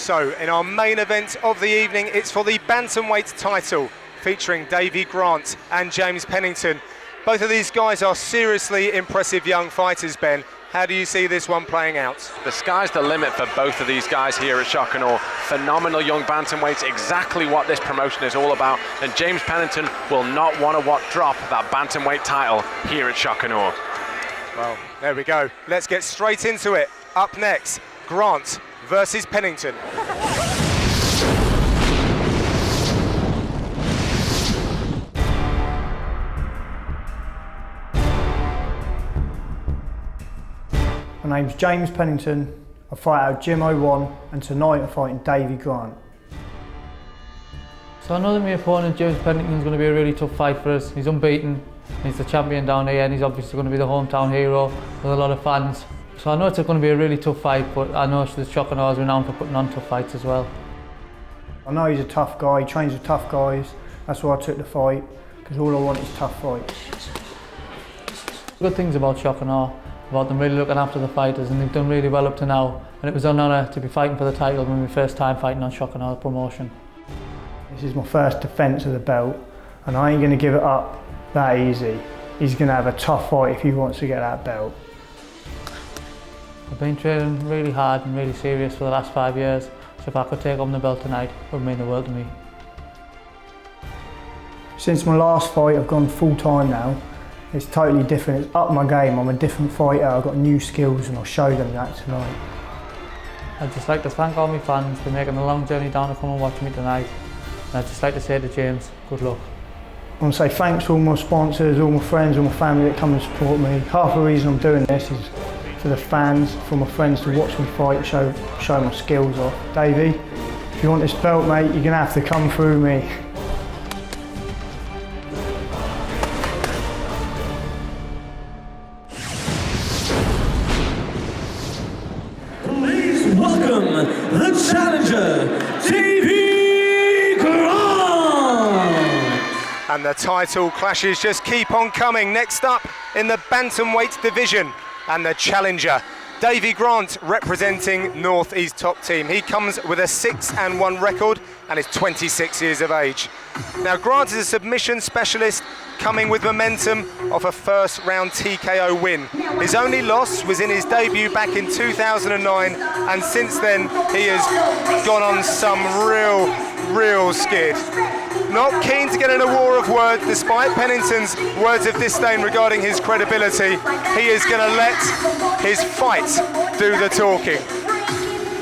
So, in our main event of the evening, it's for the Bantamweight title, featuring Davey Grant and James Pennington. Both of these guys are seriously impressive young fighters, Ben. How do you see this one playing out? The sky's the limit for both of these guys here at Shock and Awe. Phenomenal young bantamweights, exactly what this promotion is all about. And James Pennington will not want to drop that bantamweight title here at Shock and Awe. Well, there we go. Let's get straight into it. Up next, Grant versus Pennington. My name's James Pennington. I fight out Gym 01 and tonight I'm fighting Davey Grant. So I know that my opponent James Pennington is going to be a really tough fight for us. He's unbeaten, he's the champion down here and he's obviously going to be the hometown hero with a lot of fans. So I know it's going to be a really tough fight, but I know the Shock and Awe is renowned for putting on tough fights as well. I know he's a tough guy, he trains with tough guys. That's why I took the fight, because all I want is tough fights. Good things about Shock and Awe, about them really looking after the fighters, and they've done really well up to now. And it was an honour to be fighting for the title when my first time fighting on Shock and Awe promotion. This is my first defence of the belt, and I ain't going to give it up that easy. He's going to have a tough fight if he wants to get that belt. I've been training really hard and really serious for the last 5 years, so if I could take home the belt tonight, it would mean the world to me. Since my last fight, I've gone full time now. It's totally different, it's up my game, I'm a different fighter, I've got new skills and I'll show them that tonight. I'd just like to thank all my fans for making the long journey down to come and watch me tonight. And I'd just like to say to James, good luck. I want to say thanks to all my sponsors, all my friends, all my family that come and support me. Half the reason I'm doing this is for the fans, for my friends to watch me fight, show my skills off. Davey, if you want this belt, mate, you're going to have to come through me. Welcome, the challenger, Davey Grant! And the title clashes just keep on coming. Next up in the Bantamweight division, and the challenger, Davey Grant, representing Northeast Top Team. He comes with a 6-1 record and is 26 years of age. Now, Grant is a submission specialist coming with momentum off a first round TKO win. His only loss was in his debut back in 2009, and since then he has gone on some real skid. Not keen to get in a war of words, despite Pennington's words of disdain regarding his credibility. He is going to let his fight do the talking.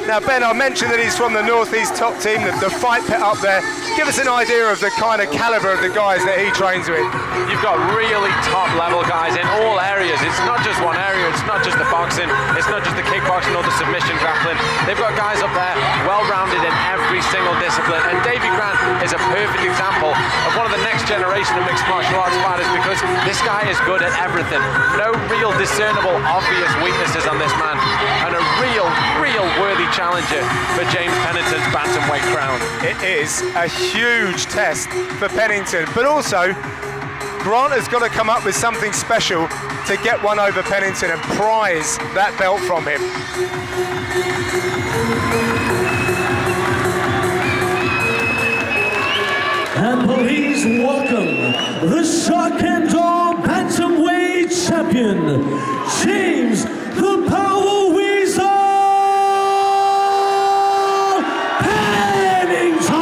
Now, Ben, I mentioned that he's from the Northeast Top Team, the fight pit up there. Give us an idea of the kind of calibre of the guys that he trains with. You've got really top level guys in all areas. It's not just one area, it's not just the boxing, it's not just the kickboxing or the submission grappling. They've got guys up there well-rounded in every single discipline. And Davey Grant is a perfect example of one of the next generation of mixed martial arts fighters, because this guy is good at everything. No real discernible obvious weaknesses on this man, and a real worthy challenger for James Pennington's bantamweight crown. It is a huge test for Pennington, but also Grant has got to come up with something special to get one over Pennington and prize that belt from him. And please welcome the Shock and Awe Bantamweight champion, James the Power Weasel Pennington!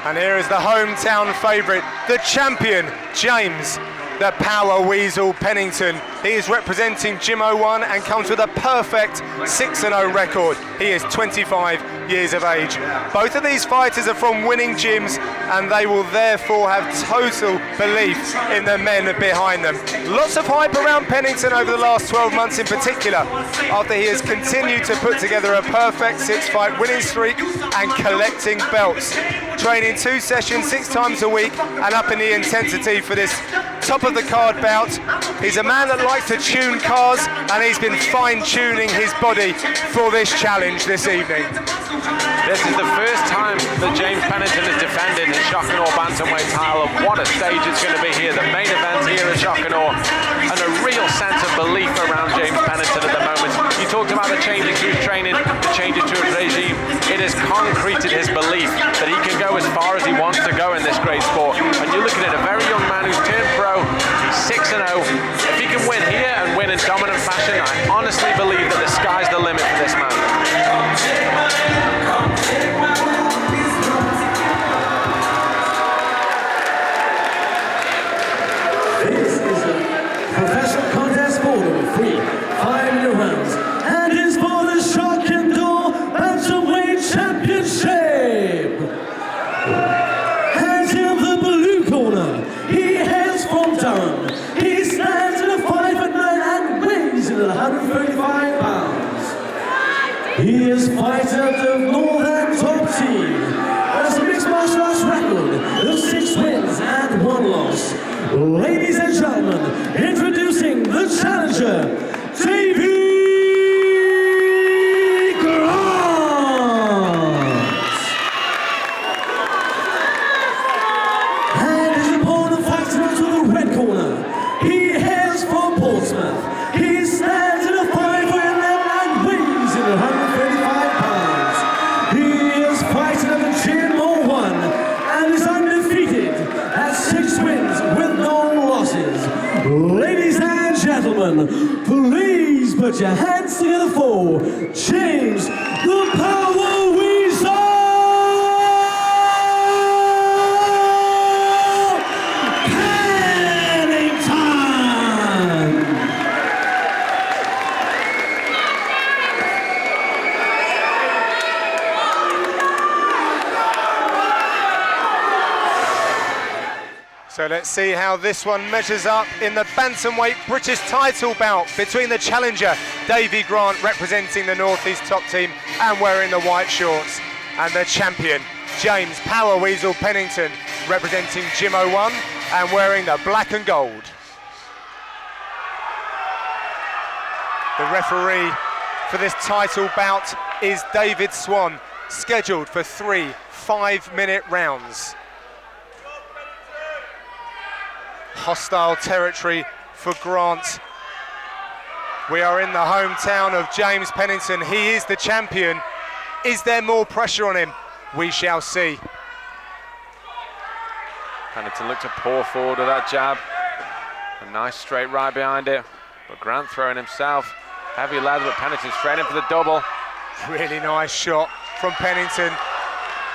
And here is the hometown favourite, the champion, James the Power Weasel Pennington. He is representing Gym 01 and comes with a perfect 6-0 record. He is 25 years of age. Both of these fighters are from winning gyms, and they will therefore have total belief in the men behind them. Lots of hype around Pennington over the last 12 months in particular, after he has continued to put together a perfect 6-fight winning streak and collecting belts. Training 2 sessions 6 times a week and up in the intensity for this top of the card bout. He's a man that likes to tune cars, and he's been fine-tuning his body for this challenge this evening. This is the first time that James Pennington is defending the Shock and Awe Bantamweight title. What a stage it's going to be here. The main event here at Shock and Awe, and a real sense of belief around James Pennington at the moment. You changes to his training, the changes to his regime, it has concreted his belief that he can go as far as he wants to go in this great sport. And you're looking at a very young man who's turned pro, he's 6-0. If he can win here and win in dominant fashion, I honestly believe that the sky's the limit for this man. This is a professional contest for number 3, 5-minute rounds, and is for the Shock and Awe Bantamweight Championship. And in the blue corner, he hails from Durham. He stands at a 5'9" and weighs in at 135 pounds. He is fighter of the Northern Top Team. Has a mixed martial arts record of 6 wins and 1 loss. Ladies and gentlemen, introducing the challenger, Davey Grant. And his opponent fighting out of the red corner. He hails from Portsmouth. He stands at a 5'11" and weighs in 135 pounds. He is fighting at the Gym 01 and is undefeated at 6 wins with no losses. Ladies and gentlemen, please put your hands together for James the Power Weasel Pennington! So let's see how this one measures up in the Bantamweight British title bout between the challenger, Davey Grant, representing the North East Top Team and wearing the white shorts, and the champion, James Power Weasel Pennington, representing Gym 01 and wearing the black and gold. The referee for this title bout is David Swan, scheduled for 3 5-minute rounds. Hostile territory for Grant. We are in the hometown of James Pennington. He is the champion. Is there more pressure on him? We shall see. Pennington looked to pour forward with that jab. A nice straight right behind it. But Grant throwing himself. Heavy leather, but Pennington straight in for the double. Really nice shot from Pennington.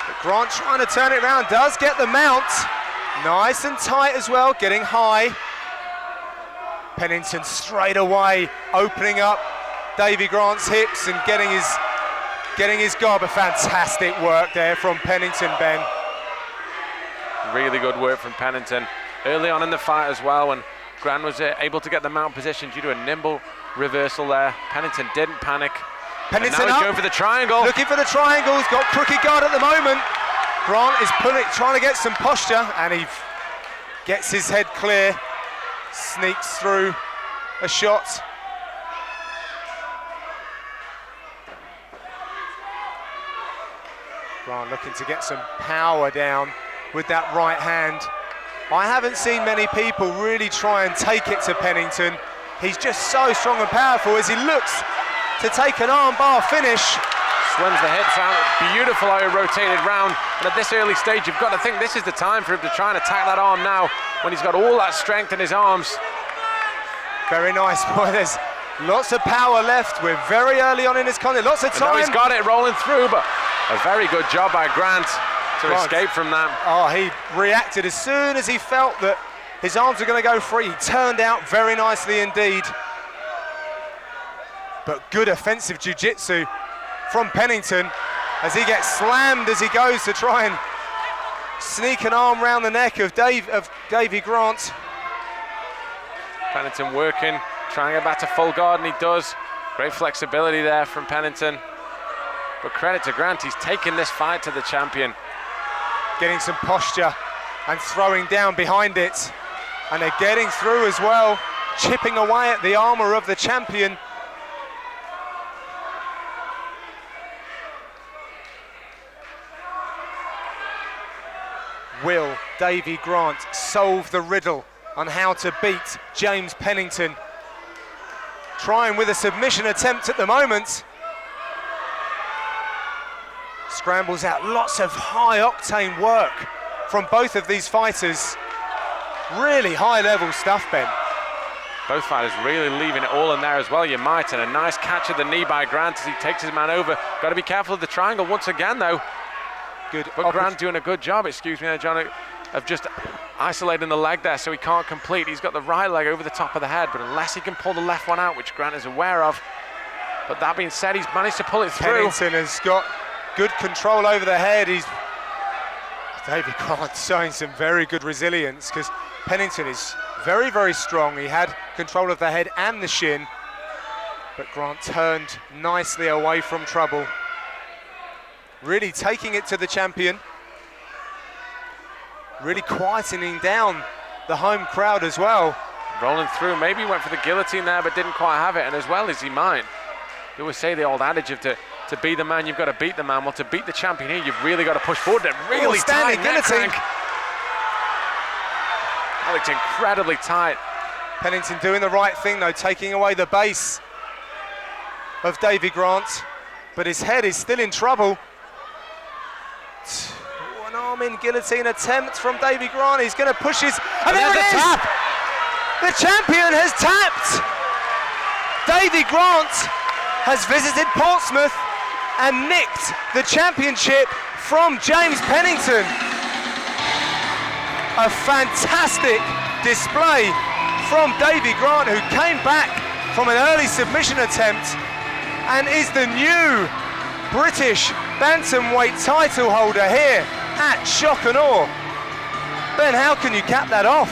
But Grant trying to turn it around, does get the mount. Nice and tight as well, getting high. Pennington straight away, opening up Davey Grant's hips and getting his guard. But fantastic work there from Pennington, Ben. Really good work from Pennington. Early on in the fight as well, when Grant was able to get the mount position due to a nimble reversal there. Pennington didn't panic. Pennington and now he's up, going for the triangle. looking for the triangle. He's got crooked guard at the moment. Grant is trying to get some posture, and he gets his head clear, sneaks through a shot. Grant looking to get some power down with that right hand. I haven't seen many people really try and take it to Pennington. He's just so strong and powerful as he looks to take an armbar finish. Slims the hips out, beautiful how he rotated round. And at this early stage, you've got to think this is the time for him to try and attack that arm now, when he's got all that strength in his arms. Very nice, boy. There's lots of power left. We're very early on in this contest, lots of time. Now he's got it rolling through, but a very good job by Grant to escape from that. Oh, he reacted as soon as he felt that his arms were going to go free. He turned out very nicely indeed. But good offensive jiu-jitsu from Pennington as he gets slammed as he goes to try and sneak an arm round the neck of Davey Grant. Pennington working, trying to get back to full guard, and he does. Great flexibility there from Pennington. But credit to Grant, he's taken this fight to the champion. Getting some posture and throwing down behind it. And they're getting through as well, chipping away at the armour of the champion. Will Davey Grant solve the riddle on how to beat James Pennington? Trying with a submission attempt at the moment. scrambles out. Lots of high-octane work from both of these fighters. Really high-level stuff, Ben. Both fighters really leaving it all in there as well, you might. And a nice catch of the knee by Grant as he takes his man over. Got to be careful of the triangle once again, though. Good. But Grant doing a good job, excuse me there, John, of just isolating the leg there so he can't complete. He's got the right leg over the top of the head, but unless he can pull the left one out, which Grant is aware of. But that being said, he's managed to pull it through. Pennington has got good control over the head. Davey Grant showing some very good resilience, because Pennington is very, very strong. He had control of the head and the shin, but Grant turned nicely away from trouble. Really taking it to the champion. Really quietening down the home crowd as well. Rolling through, maybe he went for the guillotine there, but didn't quite have it, and as well as he might. They always say the old adage of to be the man, you've got to beat the man. Well, to beat the champion here, you've really got to push forward. Really tight neck crank. That looks incredibly tight. Pennington doing the right thing though, taking away the base of Davey Grant, but his head is still in trouble. One arm in guillotine attempt from Davey Grant. He's going to push his, and there it is! Tap. The champion has tapped. Davey Grant has visited Portsmouth and nicked the championship from James Pennington. A fantastic display from Davey Grant, who came back from an early submission attempt and is the new British Bantamweight title holder here at Shock and Awe. Ben, how can you cap that off?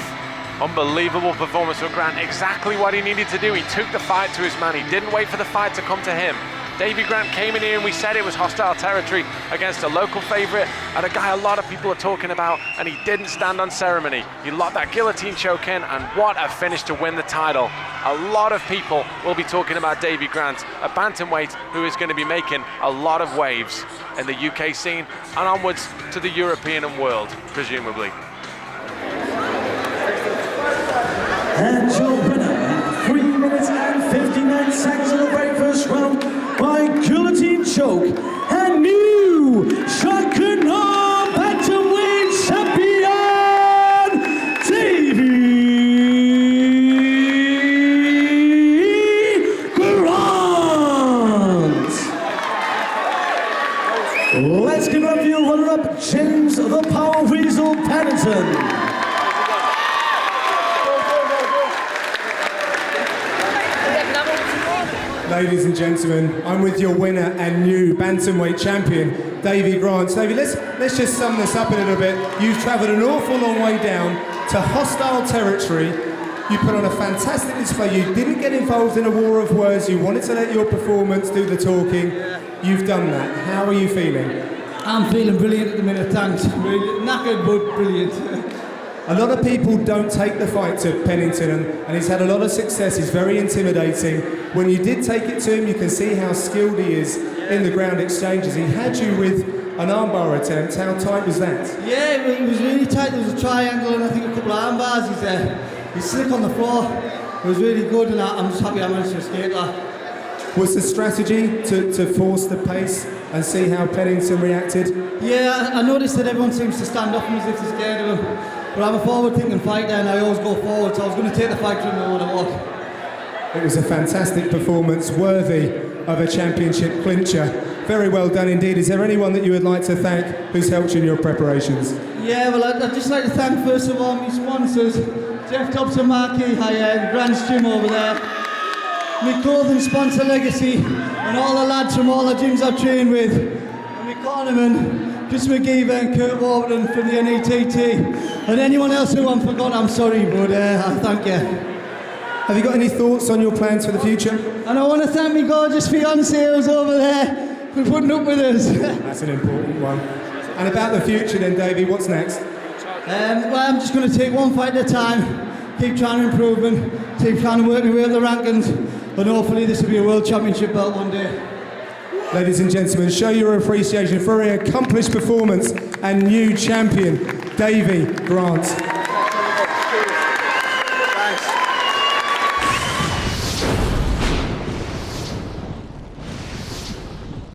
Unbelievable performance from Grant, exactly what he needed to do. He took the fight to his man, he didn't wait for the fight to come to him. Davey Grant came in here and we said it was hostile territory against a local favourite and a guy a lot of people are talking about, and he didn't stand on ceremony. He locked that guillotine choke in, and what a finish to win the title. A lot of people will be talking about Davey Grant, a bantamweight who is going to be making a lot of waves in the UK scene and onwards to the European and world, presumably. And your winner, 3 minutes and 59 seconds of the very first round by guillotine choke, and new Shock and Awe Bantamweight champion, Davey Grant. Let's give up your runner-up, James the Power Weasel Pennington. Ladies and gentlemen, I'm with your winner and new bantamweight champion, Davey Grant. Davey, let's just sum this up a little bit. You've travelled an awful long way down to hostile territory. You put on a fantastic display. You didn't get involved in a war of words. You wanted to let your performance do the talking. You've done that. How are you feeling? I'm feeling brilliant at the minute, thanks. Really knackered, but brilliant. A lot of people don't take the fight to Pennington, and he's had a lot of success. He's very intimidating. When you did take it to him, you can see how skilled he is in the ground exchanges. He had you with an armbar attempt. How tight was that? Yeah, it was really tight. There was a triangle and I think a couple of arm bars. He's slick on the floor. It was really good, and I'm just happy I managed to escape that. Was the strategy to force the pace and see how Pennington reacted? Yeah, I noticed that everyone seems to stand up as if they're scared of him. But I'm a forward-thinking fighter and I always go forward, so I was going to take the fight to him no matter what. It was a fantastic performance, worthy of a championship clincher. Very well done indeed. Is there anyone that you would like to thank who's helped you in your preparations? Yeah, well, I'd just like to thank first of all my sponsors, Jeff Dobson Marquee Hire, the Grant's Gym over there, my clothing sponsor Legacy, and all the lads from all the gyms I've trained with, and my cornerman, Chris McGeever and Kurt Warburton from the NETT, and anyone else who I've forgotten, I'm sorry, but I thank you. Have you got any thoughts on your plans for the future? And I want to thank my gorgeous fiancée who's over there for putting up with us. That's an important one. And about the future then, Davey, what's next? Well, I'm just going to take one fight at a time, keep trying to improve and keep trying to work my way up the rankings, and hopefully this will be a world championship belt one day. Ladies and gentlemen, show your appreciation for an accomplished performance and new champion, Davey Grant. Thanks.